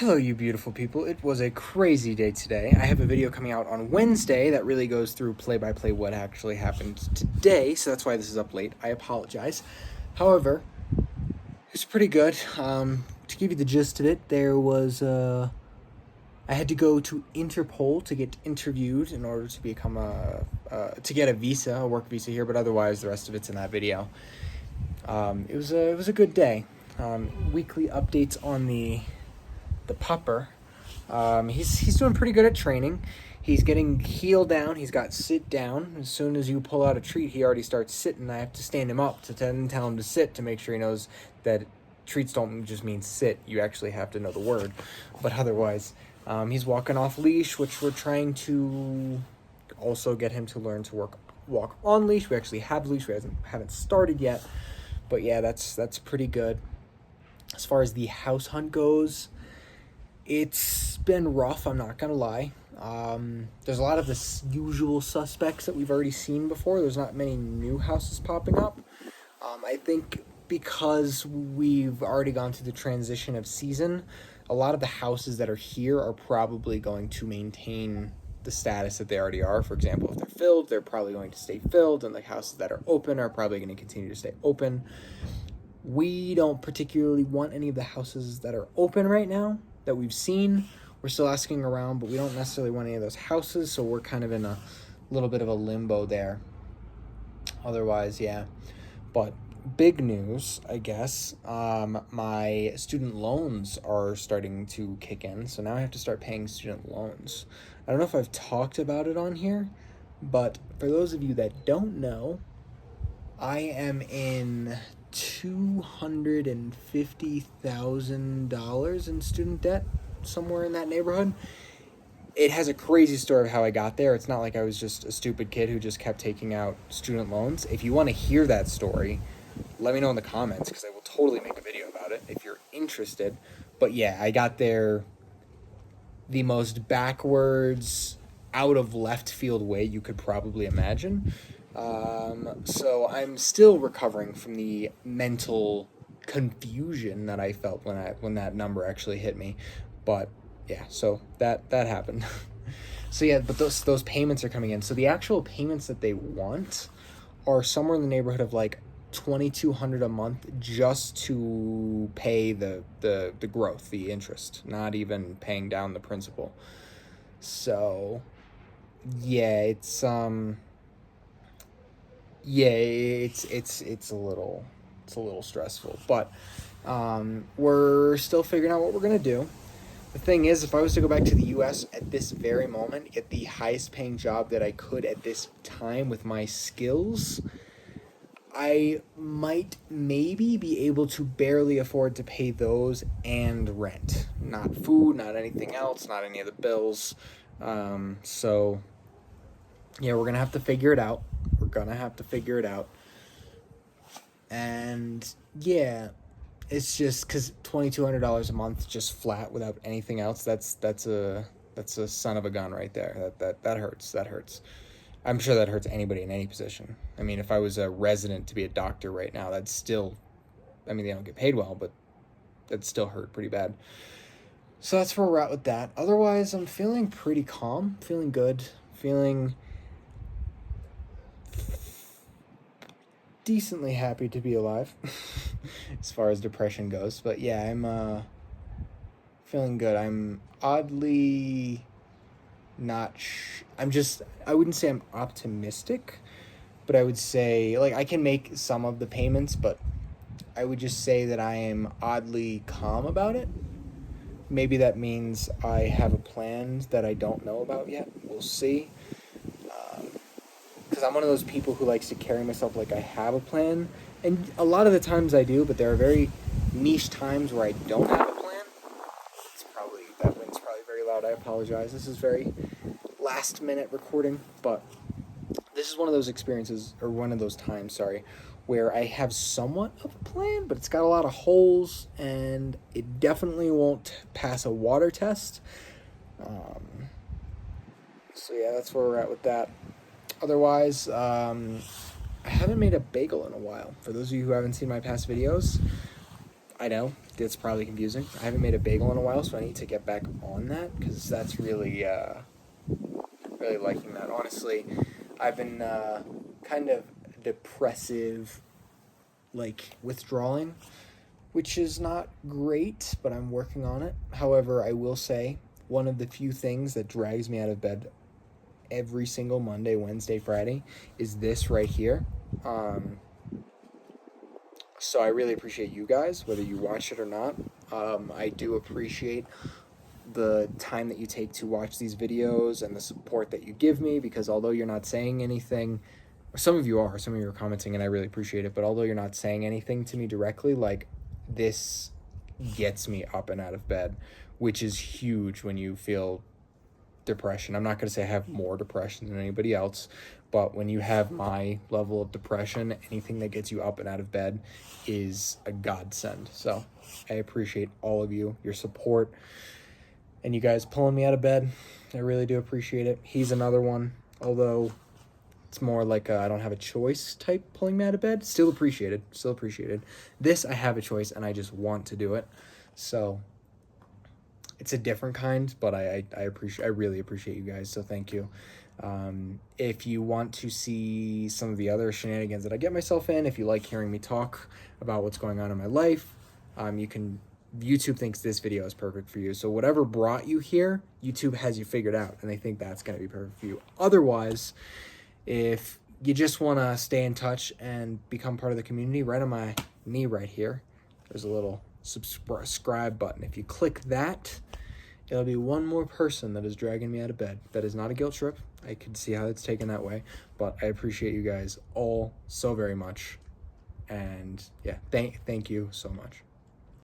Hello, you beautiful people. It was a crazy day today. I have a video coming out on Wednesday that really goes through play-by-play what actually happened today, so that's why this is up late. I apologize. However, it's pretty good. To give you the gist of it, there was, I had to go to Interpol to get interviewed in order to become to get a visa, a work visa here, but otherwise the rest of it's in that video. It was a good day. Weekly updates on the pupper. He's doing pretty good at training. He's getting heel down. He's got sit down. As soon as you pull out a treat, he already starts sitting. I have to stand him up to tell him to sit to make sure he knows that treats don't just mean sit. You actually have to know the word. But otherwise, he's walking off leash, which we're trying to also get him to learn to walk on leash. We actually have leash. We haven't started yet. But yeah, that's pretty good. As far as the house hunt goes, it's been rough, I'm not gonna lie. There's a lot of the usual suspects that we've already seen before. There's not many new houses popping up. I think because we've already gone through the transition of season, a lot of the houses that are here are probably going to maintain the status that they already are. For example, if they're filled, they're probably going to stay filled, and the houses that are open are probably going to continue to stay open. We don't particularly want any of the houses that are open right now that we've seen. We're still asking around, but we don't necessarily want any of those houses, so we're kind of in a little bit of a limbo there. Otherwise, yeah. But big news, I guess, my student loans are starting to kick in, so now I have to start paying student loans. I don't know if I've talked about it on here, but for those of you that don't know, I am in $250,000 in student debt, somewhere in that neighborhood. It has a crazy story of how I got there. It's not like I was just a stupid kid who just kept taking out student loans. If you want to hear that story, let me know in the comments, because I will totally make a video about it if you're interested. But yeah, I got there the most backwards, out of left field way you could probably imagine. So I'm still recovering from the mental confusion that I felt when that number actually hit me. But yeah, so that happened. So yeah, but those payments are coming in. So the actual payments that they want are somewhere in the neighborhood of like $2,200 a month just to pay the growth, the interest, not even paying down the principal. So yeah, it's a little stressful, but we're still figuring out what we're gonna do. The thing is, if I was to go back to the US at this very moment, get the highest paying job that I could at this time with my skills, I might maybe be able to barely afford to pay those and rent. Not food, not anything else, not any of the bills. So yeah, we're gonna have to figure it out. And yeah, it's just because $2,200 a month just flat without anything else, that's a son of a gun right there. That hurts. I'm sure that hurts anybody in any position. I mean, if I was a resident to be a doctor right now, that's still, I mean, they don't get paid well, but that'd still hurt pretty bad. So that's where we're at with that. Otherwise, I'm feeling pretty calm, feeling good, feeling decently happy to be alive as far as depression goes. But yeah, I'm feeling good. I'm oddly not I wouldn't say I'm optimistic, but I would say, like, I can make some of the payments, but I would just say that I am oddly calm about it. Maybe that means I have a plan that I don't know about yet. We'll see. Because I'm one of those people who likes to carry myself like I have a plan, and a lot of the times I do, but there are very niche times where I don't have a plan. That wind's probably very loud. I apologize. This is very last minute recording, but this is one of those experiences, or one of those times, where I have somewhat of a plan, but it's got a lot of holes, and it definitely won't pass a water test. So yeah, that's where we're at with that. Otherwise, I haven't made a bagel in a while. For those of you who haven't seen my past videos, I know It's probably confusing. I haven't made a bagel in a while, so I need to get back on that because that's really really liking that. Honestly, I've been kind of depressive, like withdrawing, which is not great, but I'm working on it. However, I will say one of the few things that drags me out of bed every single Monday, Wednesday, Friday is this right here. So I really appreciate you guys, whether you watch it or not. I do appreciate the time that you take to watch these videos and the support that you give me, because although you're not saying anything, or some of you are commenting and I really appreciate it, but although you're not saying anything to me directly, like, this gets me up and out of bed, which is huge when you feel depression. I'm not going to say I have more depression than anybody else, but when you have my level of depression, anything that gets you up and out of bed is a godsend. So I appreciate all of you, your support, and you guys pulling me out of bed. I really do appreciate it. He's another one, although it's more like I don't have a choice type pulling me out of bed. Still appreciated. This, I have a choice and I just want to do it. So it's a different kind, but I really appreciate you guys, so thank you. If you want to see some of the other shenanigans that I get myself in, if you like hearing me talk about what's going on in my life, YouTube thinks this video is perfect for you. So whatever brought you here, YouTube has you figured out, and they think that's going to be perfect for you. Otherwise, if you just want to stay in touch and become part of the community, right on my knee right here, there's a little subscribe button. If you click that, it'll be one more person that is dragging me out of bed. That is not a guilt trip. I can see how it's taken that way, but I appreciate you guys all so very much. And yeah, thank you so much.